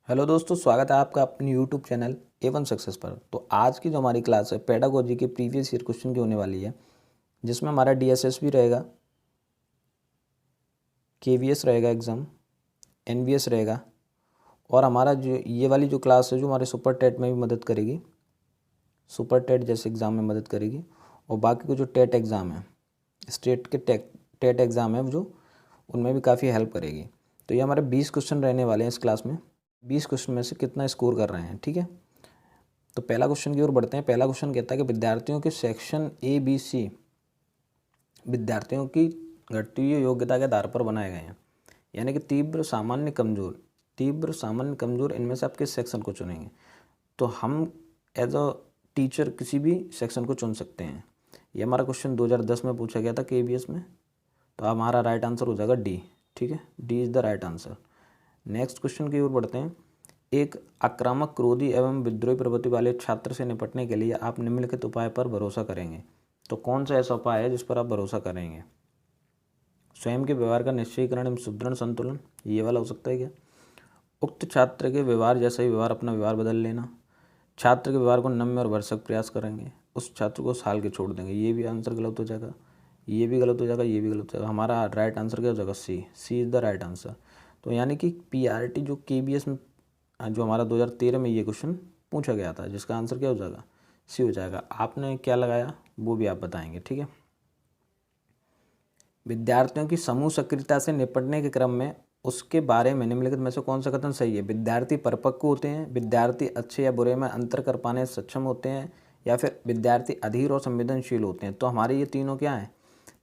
Hello दोस्तों, स्वागत है आपका अपने यूट्यूब चैनल A1 सक्सेस पर। तो आज की जो हमारी क्लास है पेडागोजी के प्रीवियस ईयर क्वेश्चन की होने वाली है, जिसमें हमारा DSS भी रहेगा, KVS रहेगा एग्ज़ाम, NVS रहेगा और हमारा जो ये वाली जो क्लास है जो हमारे सुपर टेट में भी मदद करेगी, सुपर टेट जैसे एग्ज़ाम में मदद करेगी। और बाकी को जो टेट एग्ज़ाम है, स्टेट के टेट एग्ज़ाम है जो उनमें भी काफ़ी हेल्प करेगी। तो ये हमारे 20 क्वेश्चन रहने वाले हैं इस क्लास में। 20 क्वेश्चन में से कितना स्कोर कर रहे हैं, ठीक है। तो पहला क्वेश्चन की ओर बढ़ते हैं। पहला क्वेश्चन कहता है कि विद्यार्थियों के सेक्शन ABC विद्यार्थियों की घटती हुई योग्यता के आधार पर बनाए गए हैं, यानी कि तीव्र सामान्य कमज़ोर इनमें से आप किस सेक्शन को चुनेंगे। तो हम एज अ टीचर किसी भी सेक्शन को चुन सकते हैं। ये हमारा क्वेश्चन 2010 में पूछा गया था KVS में। तो हमारा राइट आंसर हो जाएगा डी, ठीक है। D is the right answer. Next question की ओर बढ़ते हैं। एक आक्रामक, क्रोधी एवं विद्रोही प्रवृत्ति वाले छात्र से निपटने के लिए आप निम्नलिखित उपाय पर भरोसा करेंगे। तो कौन सा ऐसा उपाय है जिस पर आप भरोसा करेंगे। स्वयं के व्यवहार का निश्चयीकरण एवं सुदृढ़ संतुलन, ये वाला हो सकता है क्या। उक्त छात्र के व्यवहार जैसा ही व्यवहार अपना व्यवहार बदल लेना। छात्र के व्यवहार को नम्य और भरसक प्रयास करेंगे, उस छात्र को साल के छोड़ देंगे। ये भी आंसर गलत हो जाएगा, ये भी गलत हो जाएगा, ये भी गलत हो जाएगा। हमारा राइट आंसर क्या हो जाएगा, सी इज़ द राइट आंसर। तो यानी कि PRT जो KBS में जो हमारा 2013 में ये क्वेश्चन पूछा गया था, जिसका आंसर क्या हो जाएगा, सी हो जाएगा। आपने क्या लगाया वो भी आप बताएंगे, ठीक है। विद्यार्थियों की समूह सक्रियता से निपटने के क्रम में उसके बारे में निम्नलिखित में से कौन सा कथन सही है। विद्यार्थी परिपक्व होते हैं, विद्यार्थी अच्छे या बुरे में अंतर कर पाने सक्षम होते हैं, या फिर विद्यार्थी अधीर और संवेदनशील होते हैं। तो हमारे ये तीनों क्या हैं,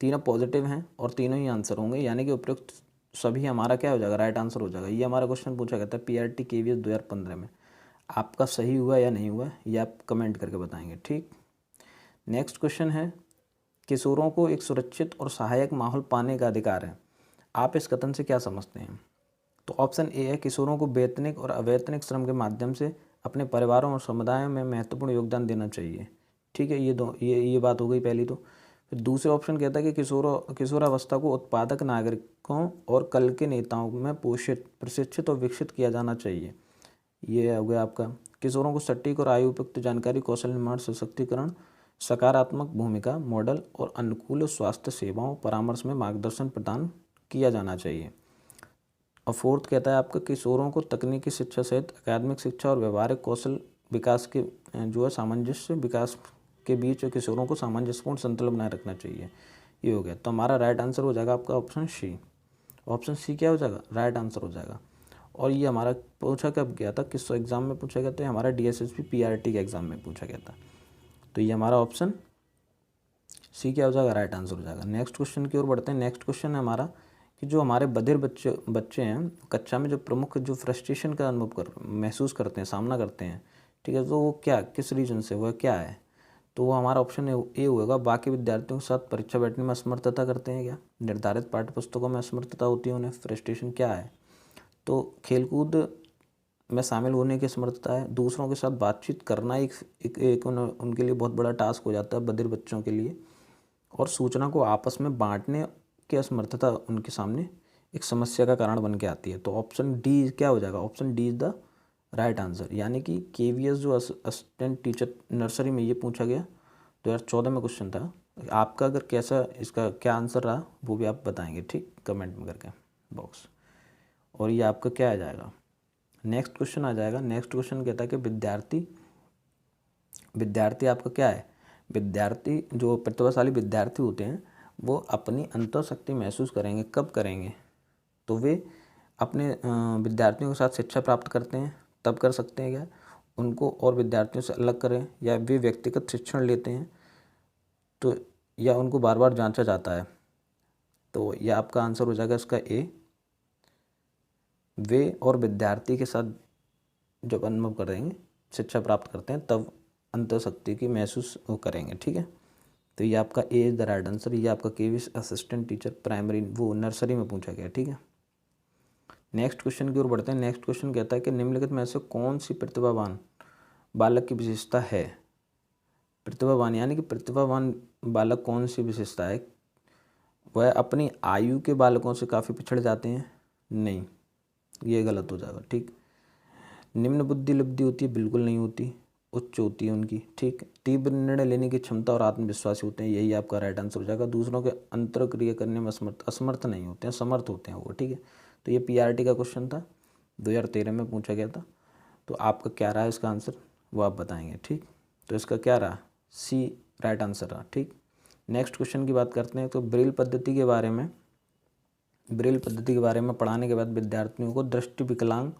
तीनों पॉजिटिव हैं और तीनों ही आंसर होंगे, यानी कि उपयुक्त सभी हमारा क्या हो जाएगा, राइट आंसर हो जाएगा। ये हमारा क्वेश्चन पूछा गया था PRT KVS 2015 में। आपका सही हुआ या नहीं हुआ ये आप कमेंट करके बताएंगे, ठीक। नेक्स्ट क्वेश्चन है, किशोरों को एक सुरक्षित और सहायक माहौल पाने का अधिकार है। आप इस कथन से क्या समझते हैं। तो ऑप्शन ए है, किशोरों को वेतनिक और अवैतनिक श्रम के माध्यम से अपने परिवारों और समुदायों में महत्वपूर्ण योगदान देना चाहिए, ठीक है। ये बात हो गई पहली। तो फिर दूसरे ऑप्शन कहता है कि किशोरावस्था को उत्पादक नागरिकों और कल के नेताओं में प्रशिक्षित और विकसित किया जाना चाहिए। ये हो गया आपका। किशोरों को सटीक और आयु उपयुक्त जानकारी, कौशल निर्माण, सशक्तिकरण, सकारात्मक भूमिका मॉडल और अनुकूल स्वास्थ्य सेवाओं परामर्श में मार्गदर्शन प्रदान किया जाना चाहिए। और फोर्थ कहता है आपका, किशोरों को तकनीकी शिक्षा सहित अकादमिक शिक्षा और व्यवहारिक कौशल विकास के जो है सामंजस्य विकास के बीच किशोरों को सामंजस्यपूर्ण संतुलन बनाए रखना चाहिए। ये हो गया। तो हमारा राइट आंसर हो जाएगा आपका ऑप्शन सी। ऑप्शन सी क्या हो जाएगा, राइट आंसर हो जाएगा। और ये हमारा पूछा कब गया था, किस एग्ज़ाम में पूछा गया था, हमारा DSSP PRT के एग्ज़ाम में पूछा गया था। तो ये हमारा ऑप्शन सी क्या हो जाएगा, राइट आंसर हो जाएगा। नेक्स्ट क्वेश्चन की ओर बढ़ते हैं। नेक्स्ट क्वेश्चन है हमारा कि जो हमारे बधिर बच्चे हैं कक्षा में जो प्रमुख जो फ्रस्ट्रेशन का महसूस करते हैं, सामना करते हैं, ठीक है। तो वो क्या, किस रीजन से, वह क्या है। तो वो हमारा ऑप्शन ए होगा, बाकी विद्यार्थियों के साथ परीक्षा बैठने में असमर्थता करते हैं क्या, निर्धारित पाठ्य पुस्तकों में असमर्थता होती है उन्हें, फ्रस्ट्रेशन क्या है। तो खेलकूद में शामिल होने की असमर्थता है, दूसरों के साथ बातचीत करना एक उनके लिए बहुत बड़ा टास्क हो जाता है बधिर बच्चों के लिए, और सूचना को आपस में बांटने की असमर्थता उनके सामने एक समस्या का कारण बन के आती है। तो ऑप्शन डी क्या हो जाएगा, option D is the right answer. यानी कि KVS जो असिस्टेंट टीचर नर्सरी में ये पूछा गया 2014 में क्वेश्चन था। आपका अगर कैसा, इसका क्या आंसर रहा वो भी आप बताएंगे, ठीक, कमेंट में करके बॉक्स। और ये आपका क्या आ जाएगा, नेक्स्ट क्वेश्चन आ जाएगा। नेक्स्ट क्वेश्चन कहता है कि विद्यार्थी आपका क्या है, विद्यार्थी जो प्रतिभाशाली विद्यार्थी होते हैं वो अपनी अंतःशक्ति महसूस करेंगे, कब करेंगे। तो वे अपने विद्यार्थियों के साथ शिक्षा प्राप्त करते हैं तब कर सकते हैं क्या, उनको और विद्यार्थियों से अलग करें, या वे व्यक्तिगत शिक्षण लेते हैं तो, या उनको बार बार जांचा जाता है। तो यह आपका आंसर हो जाएगा इसका ए, वे और विद्यार्थी के साथ जब अनुभव करेंगे, शिक्षा प्राप्त करते हैं तब अंतःशक्ति की महसूस वो करेंगे, ठीक है। तो ये आपका A is the right answer. ये आपका KVS असिस्टेंट टीचर प्राइमरी वो नर्सरी में पूछा गया, ठीक है। नेक्स्ट क्वेश्चन की ओर बढ़ते हैं। नेक्स्ट क्वेश्चन कहता है कि निम्नलिखित में से कौन सी प्रतिभावान बालक की विशेषता है। प्रतिभावान यानी कि प्रतिभावान बालक कौन सी विशेषता है, वह अपनी आयु के बालकों से काफ़ी पिछड़ जाते हैं, नहीं, ये गलत हो जाएगा, ठीक। निम्न बुद्धि लब्धि होती है, बिल्कुल नहीं होती, उच्च होती है उनकी। ठीक, तीव्र निर्णय लेने की क्षमता और आत्मविश्वासी होते हैं, यही आपका राइट आंसर हो जाएगा। दूसरों के अंतर क्रिया करने में असमर्थ नहीं होते हैं, समर्थ होते हैं वो। ठीक है, तो ये पीआरटी का क्वेश्चन था, 2013 में पूछा गया था। तो आपका क्या रहा इसका आंसर वो आप बताएंगे। ठीक, तो इसका क्या रहा, सी राइट आंसर रहा। ठीक, नेक्स्ट क्वेश्चन की बात करते हैं। तो ब्रेल पद्धति के बारे में पढ़ाने के बाद विद्यार्थियों को दृष्टि विकलांग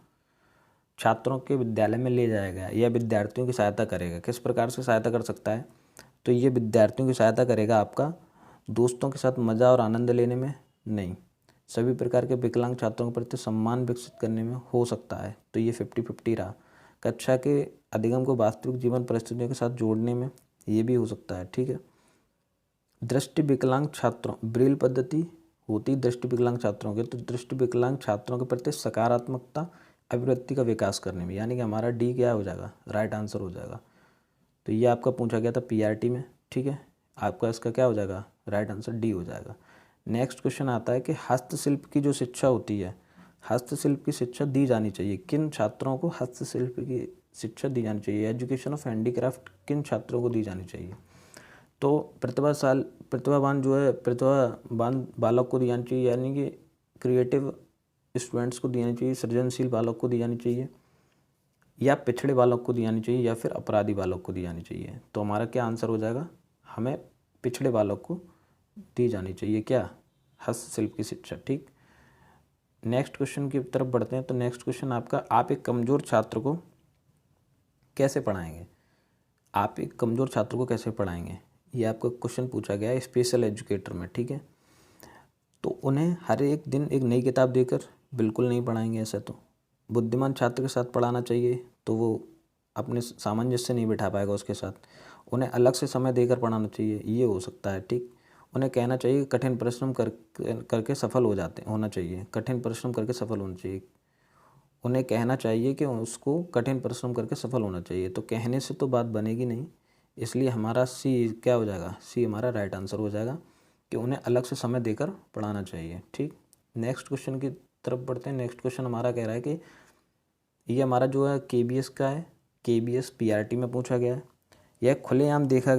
छात्रों के विद्यालय में ले जाया गया। यह विद्यार्थियों की सहायता करेगा। किस प्रकार से सहायता कर सकता है, तो ये विद्यार्थियों की सहायता करेगा आपका दोस्तों के साथ मज़ा और आनंद लेने में नहीं, सभी प्रकार के विकलांग छात्रों के प्रति सम्मान विकसित करने में हो सकता है। तो ये 50-50 रहा। कक्षा के अधिगम को वास्तविक जीवन परिस्थितियों के साथ जोड़ने में ये भी हो सकता है। ठीक है, दृष्टि विकलांग छात्रों, ब्रेल पद्धति होती दृष्टि विकलांग छात्रों के, तो दृष्टि विकलांग छात्रों के प्रति सकारात्मकता अभिवृत्ति का विकास करने में, यानी कि हमारा डी क्या हो जाएगा, राइट आंसर हो जाएगा। तो ये आपका पूछा गया था पीआरटी में। ठीक है, आपका इसका क्या हो जाएगा, राइट आंसर डी हो जाएगा। नेक्स्ट क्वेश्चन आता है कि हस्तशिल्प की जो शिक्षा होती है, हस्तशिल्प की शिक्षा दी जानी चाहिए किन छात्रों को, हस्तशिल्प की शिक्षा दी जानी चाहिए, एजुकेशन ऑफ हैंडीक्राफ्ट किन छात्रों को दी जानी चाहिए। तो प्रतिभावान जो है, प्रतिभावान बालक को दी जानी चाहिए, यानी कि क्रिएटिव स्टूडेंट्स को दी जानी चाहिए, सृजनशील बालक को दी जानी चाहिए, या पिछड़े बालक को दी जानी चाहिए, या फिर अपराधी बालक को दी जानी चाहिए। तो हमारा क्या आंसर हो जाएगा, हमें पिछड़े बालक को दी जानी चाहिए क्या, हस्तशिल्प की शिक्षा। ठीक, नेक्स्ट क्वेश्चन की तरफ बढ़ते हैं। तो नेक्स्ट क्वेश्चन आपका, आप एक कमज़ोर छात्र को कैसे पढ़ाएंगे, आप एक कमज़ोर छात्र को कैसे पढ़ाएंगे, ये आपका क्वेश्चन पूछा गया है स्पेशल एजुकेटर में। ठीक है, तो उन्हें हर एक दिन एक नई किताब देकर बिल्कुल नहीं पढ़ाएंगे, ऐसा तो बुद्धिमान छात्र के साथ पढ़ाना चाहिए, तो वो अपने सामंजस्य नहीं बिठा पाएगा उसके साथ। उन्हें अलग से समय देकर पढ़ाना चाहिए, ये हो सकता है। ठीक, उन्हें कहना चाहिए कठिन परिश्रम करके सफल होना चाहिए, कठिन परिश्रम करके सफल होना चाहिए। उन्हें कहना चाहिए कि उसको कठिन परिश्रम करके सफल होना चाहिए। तो कहने से तो बात बनेगी नहीं, इसलिए हमारा सी क्या हो जाएगा, सी हमारा राइट आंसर हो जाएगा कि उन्हें अलग से समय देकर पढ़ाना चाहिए। ठीक, नेक्स्ट क्वेश्चन की तरफ बढ़ते हैं। नेक्स्ट क्वेश्चन हमारा कह रहा है कि ये हमारा जो है केबीएस का है, केबीएस पीआरटी में पूछा गया है। यह खुलेआम देखा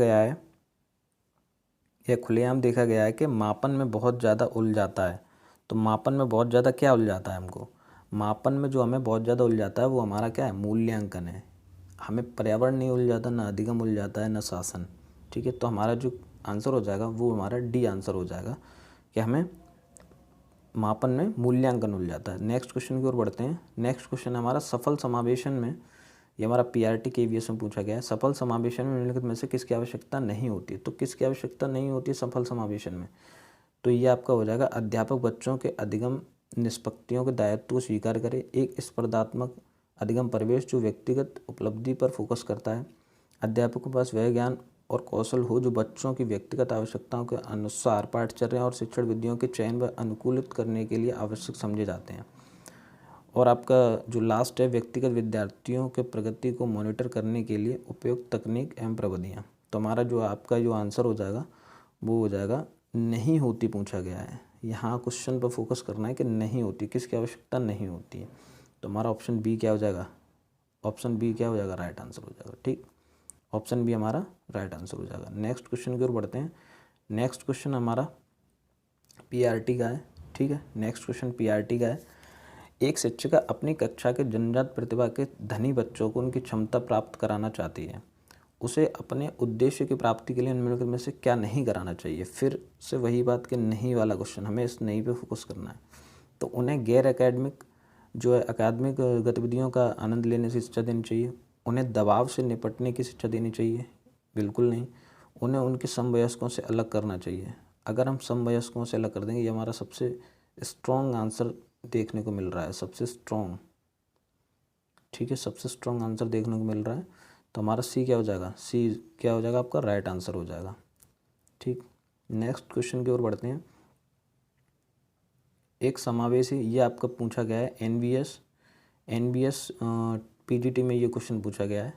गया है कि मापन में बहुत ज़्यादा उलझाता है। तो मापन में बहुत ज़्यादा क्या उलझाता है हमको, मापन में जो हमें बहुत ज़्यादा उलझाता है वो हमारा क्या है, मूल्यांकन है। हमें पर्यावरण नहीं उलझाता, ना अधिगम उलझाता है, ना शासन। ठीक है, तो हमारा जो आंसर हो जाएगा वो हमारा डी आंसर हो जाएगा कि हमें मापन में मूल्यांकन उलझाता है। नेक्स्ट क्वेश्चन की ओर बढ़ते हैं। नेक्स्ट क्वेश्चन हमारा सफल समावेशन में, ये हमारा पीआरटी केवीएस में पूछा गया है, सफल समावेशन में निम्नलिखित में से किसकी आवश्यकता नहीं होती। तो किसकी आवश्यकता नहीं होती है सफल समावेशन में, तो ये आपका हो जाएगा अध्यापक बच्चों के अधिगम निष्पत्तियों के दायित्व को स्वीकार करे, एक स्पर्धात्मक अधिगम परिवेश जो व्यक्तिगत उपलब्धि पर फोकस करता है, अध्यापक के पास वह ज्ञान और कौशल हो जो बच्चों की व्यक्तिगत आवश्यकताओं के अनुसार पाठ्यचर्या और शिक्षण विधियों के चयन व अनुकूलित करने के लिए आवश्यक समझे जाते हैं। और आपका जो लास्ट है, व्यक्तिगत विद्यार्थियों के प्रगति को मॉनिटर करने के लिए उपयुक्त तकनीक एवं प्रविधियाँ। तो हमारा जो आपका जो आंसर हो जाएगा वो हो जाएगा नहीं होती, पूछा गया है। यहाँ क्वेश्चन पर फोकस करना है कि नहीं होती, किसकी आवश्यकता नहीं होती है। तो हमारा ऑप्शन बी क्या हो जाएगा, ऑप्शन बी क्या हो जाएगा, राइट आंसर हो जाएगा। ठीक, ऑप्शन बी हमारा राइट आंसर हो जाएगा। नेक्स्ट क्वेश्चन की ओर बढ़ते हैं। नेक्स्ट क्वेश्चन हमारा पीआरटी का है। ठीक है, नेक्स्ट क्वेश्चन पीआरटी का है, एक शिक्षिका अपनी कक्षा के जन्मजात प्रतिभा के धनी बच्चों को उनकी क्षमता प्राप्त कराना चाहती है, उसे अपने उद्देश्य की प्राप्ति के लिए निम्नलिखित में से क्या नहीं कराना चाहिए। फिर से वही बात कि नहीं वाला क्वेश्चन, हमें इस नहीं पे फोकस करना है। तो उन्हें गैर एकेडमिक जो है अकादमिक गतिविधियों का आनंद लेने की शिक्षा देनी चाहिए, उन्हें दबाव से निपटने की शिक्षा देनी चाहिए, बिल्कुल नहीं। उन्हें उनके समवयस्कों से अलग करना चाहिए। अगर हम समवयस्कों से अलग कर देंगे, ये हमारा सबसे स्ट्रॉन्ग आंसर देखने को मिल रहा है, सबसे स्ट्रॉन्ग। ठीक है, सबसे स्ट्रॉन्ग आंसर देखने को मिल रहा है। तो हमारा सी क्या हो जाएगा, सी क्या हो जाएगा आपका राइट आंसर हो जाएगा। ठीक, नेक्स्ट क्वेश्चन की ओर बढ़ते हैं। एक समावेशी, ये आपका पूछा गया है एनबीएस पीजीटी में ये क्वेश्चन पूछा गया है।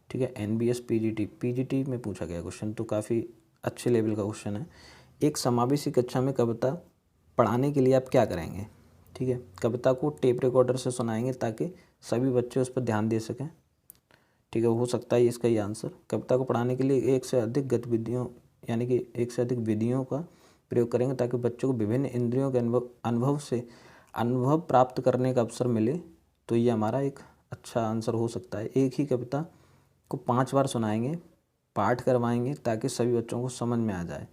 ठीक है, एनबीएस पीजीटी में पूछा गया क्वेश्चन, तो काफ़ी अच्छे लेवल का क्वेश्चन है। एक समावेशी कक्षा में कविता पढ़ाने के लिए आप क्या करेंगे। ठीक है। कविता को टेप रिकॉर्डर से सुनाएंगे ताकि सभी बच्चे उस पर ध्यान दे सकें, ठीक है। हो सकता है इसका ये आंसर। कविता को पढ़ाने के लिए एक से अधिक गतिविधियों यानी कि एक से अधिक विधियों का प्रयोग करेंगे ताकि बच्चों को विभिन्न इंद्रियों के अनुभव प्राप्त करने का अवसर मिले। तो ये हमारा एक अच्छा आंसर हो सकता है। एक ही कविता को 5 बार सुनाएंगे, पाठ करवाएंगे ताकि सभी बच्चों को समझ में आ जाए।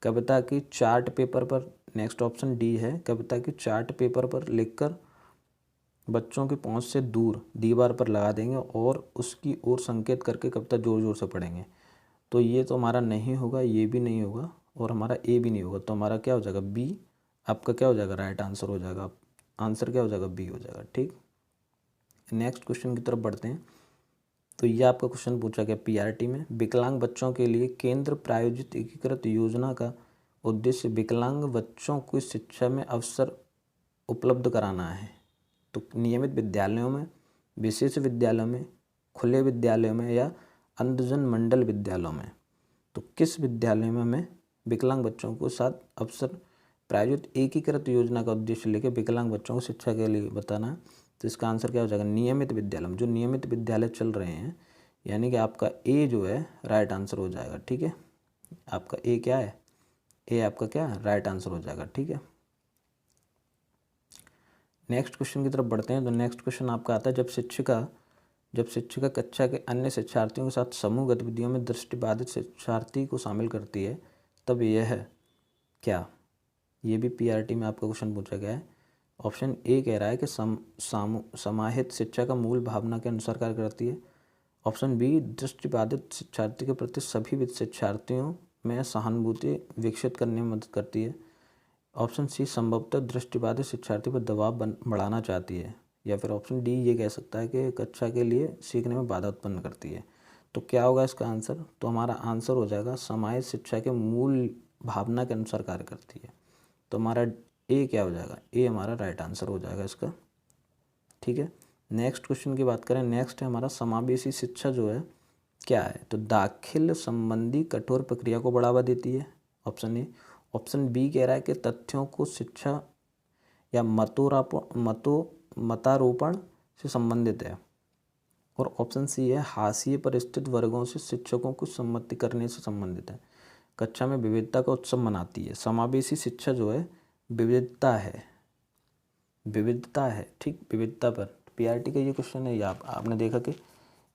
कविता की चार्ट पेपर पर, नेक्स्ट ऑप्शन डी है, कविता की चार्ट पेपर पर लिखकर बच्चों की पहुंच से दूर दीवार पर लगा देंगे और उसकी ओर संकेत करके कविता ज़ोर ज़ोर से पढ़ेंगे। तो ये तो हमारा नहीं होगा, ये भी नहीं होगा और हमारा ए भी नहीं होगा। तो हमारा क्या हो जाएगा, बी आपका क्या हो जाएगा, राइट आंसर हो जाएगा। आंसर क्या हो जाएगा, बी हो जाएगा, ठीक। नेक्स्ट क्वेश्चन की तरफ बढ़ते हैं। तो ये आपका क्वेश्चन पूछा गया पीआरटी में, विकलांग बच्चों के लिए केंद्र प्रायोजित एकीकृत योजना का उद्देश्य विकलांग बच्चों को शिक्षा में अवसर उपलब्ध कराना है। तो नियमित विद्यालयों में, विशेष विद्यालयों में, खुले विद्यालयों में या अंधजन मंडल विद्यालयों में। तो किस विद्यालय में हमें विकलांग बच्चों को साथ अवसर प्रायोजित एकीकृत योजना का उद्देश्य लेकर विकलांग बच्चों को शिक्षा के लिए बताना है। तो इसका आंसर क्या हो जाएगा, नियमित विद्यालय में। जो नियमित विद्यालय चल रहे हैं यानी कि आपका ए जो है राइट आंसर हो जाएगा, ठीक है। आपका ए क्या है, ए आपका क्या है, राइट आंसर हो जाएगा, ठीक है। नेक्स्ट क्वेश्चन की तरफ बढ़ते हैं। तो नेक्स्ट क्वेश्चन आपका आता है, जब शिक्षिका कक्षा के अन्य शिक्षार्थियों के साथ समूह गतिविधियों में दृष्टिबाधित शिक्षार्थी को शामिल करती है तब यह है क्या। ये भी पीआरटी में आपका क्वेश्चन पूछा गया है। ऑप्शन ए कह रहा है कि समाहित शिक्षा का मूल भावना के अनुसार कार्य करती है। ऑप्शन बी, दृष्टिबाधित शिक्षार्थी के प्रति सभी शिक्षार्थियों में सहानुभूति विकसित करने में मदद करती है। ऑप्शन सी, संभवतः दृष्टिबाधित शिक्षार्थी पर दबाव बढ़ाना चाहती है। या फिर ऑप्शन डी ये कह सकता है कि कक्षा के लिए सीखने में बाधा उत्पन्न करती है। तो क्या होगा इसका आंसर, तो हमारा आंसर हो जाएगा समाहित शिक्षा के मूल भावना के अनुसार कार्य करती है। तो हमारा ए क्या हो जाएगा, ए हमारा राइट आंसर हो जाएगा इसका, ठीक है। नेक्स्ट क्वेश्चन की बात करें, नेक्स्ट है हमारा समावेशी शिक्षा जो है क्या है। तो दाखिल संबंधी कठोर प्रक्रिया को बढ़ावा देती है, ऑप्शन ए। ऑप्शन बी कह रहा है कि तथ्यों को शिक्षा या मतारोपण से संबंधित है। और ऑप्शन सी है, हाशिए पर स्थित वर्गों से शिक्षकों को सम्मति करने से संबंधित है। कक्षा में विविधता का उत्सव मनाती है। समावेशी शिक्षा जो है विविधता है, ठीक, विविधता पर। पीआरटी का ये क्वेश्चन है, आपने देखा कि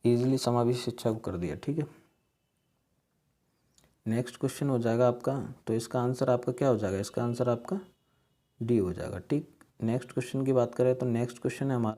इजीली समावेशी शिक्षा को कर दिया, ठीक है। नेक्स्ट क्वेश्चन हो जाएगा आपका, तो इसका आंसर आपका क्या हो जाएगा, इसका आंसर आपका डी हो जाएगा, ठीक। नेक्स्ट क्वेश्चन की बात करें तो नेक्स्ट क्वेश्चन है हमारा,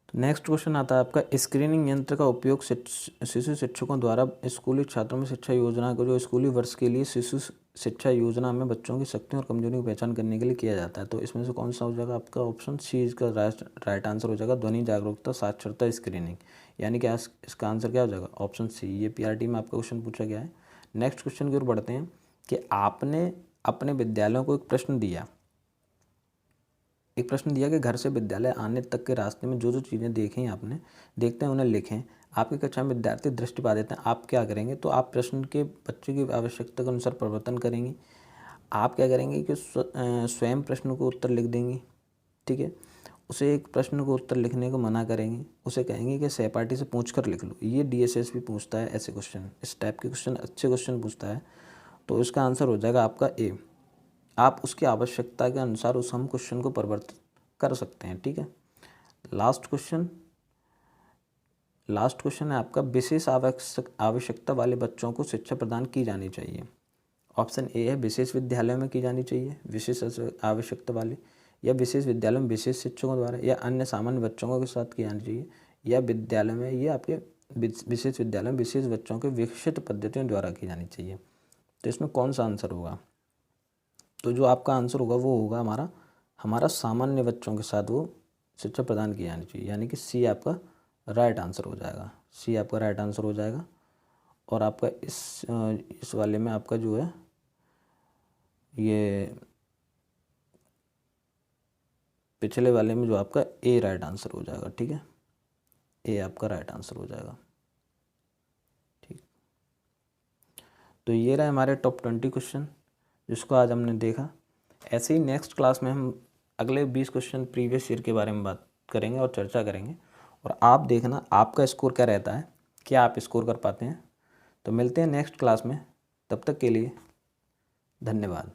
तो नेक्स्ट क्वेश्चन आता है आपका, स्क्रीनिंग यंत्र का उपयोग शिशु शिक्षकों द्वारा स्कूली छात्रों में शिक्षा योजना को, जो स्कूली वर्ष के लिए शिशु शिक्षा योजना में बच्चों की शक्तियों और कमजोरियों की पहचान करने के लिए किया जाता है। तो इसमें से कौन सा हो जाएगा आपका, ऑप्शन सी इसका राइट आंसर हो जाएगा, ध्वनि जागरूकता साक्षरता स्क्रीनिंग। यानी कि इसका आंसर क्या हो जाएगा, ऑप्शन सी। ये पीआरटी में आपका क्वेश्चन पूछा गया है। नेक्स्ट क्वेश्चन की ओर बढ़ते हैं कि आपने अपने विद्यालयों को एक प्रश्न दिया कि घर से विद्यालय आने तक के रास्ते में जो जो चीज़ें देखते हैं उन्हें लिखें। आपकी कक्षा में विद्यार्थी दृष्टिबाधित हैं, आप क्या करेंगे, तो आप प्रश्न के बच्चे की आवश्यकता के अनुसार परिवर्तन करेंगे। आप क्या करेंगे कि स्वयं प्रश्न को उत्तर लिख देंगे, ठीक है। उसे एक प्रश्न को उत्तर लिखने को मना करेंगे, उसे कहेंगे कि सहपाठी से पूछ कर लिख लो। ये डीएसएस भी पूछता है ऐसे क्वेश्चन, इस टाइप के क्वेश्चन अच्छे क्वेश्चन पूछता है। तो इसका आंसर हो जाएगा आपका ए। आप उसकी आवश्यकता के अनुसार उस हम क्वेश्चन को परिवर्तित कर सकते हैं, ठीक है। लास्ट क्वेश्चन है आपका, विशेष आवश्यकता वाले बच्चों को शिक्षा प्रदान की जानी चाहिए। ऑप्शन ए है, विशेष विद्यालयों में की जानी चाहिए विशेष आवश्यकता वाले, या विशेष विद्यालय में विशेष शिक्षकों द्वारा, या अन्य सामान्य बच्चों के साथ की जानी चाहिए, या विद्यालय में ये आपके विशेष विद्यालय में विशेष बच्चों के विकसित पद्धतियों द्वारा की जानी चाहिए। तो इसमें कौन सा आंसर होगा, तो जो आपका आंसर होगा वो होगा हमारा सामान्य बच्चों के साथ वो शिक्षा प्रदान की जानी चाहिए। यानी कि सी आपका राइट आंसर हो जाएगा, सी आपका राइट आंसर हो जाएगा। और आपका इस वाले में आपका जो है ये पिछले वाले में जो आपका ए राइट आंसर हो जाएगा, ठीक है। ए आपका राइट आंसर हो जाएगा, ठीक। तो ये रहे हमारे टॉप 20 क्वेश्चन जिसको आज हमने देखा। ऐसे ही नेक्स्ट क्लास में हम अगले 20 क्वेश्चन प्रीवियस ईयर के बारे में बात करेंगे और चर्चा करेंगे, और आप देखना आपका स्कोर क्या रहता है, क्या आप स्कोर कर पाते हैं। तो मिलते हैं नेक्स्ट क्लास में, तब तक के लिए धन्यवाद।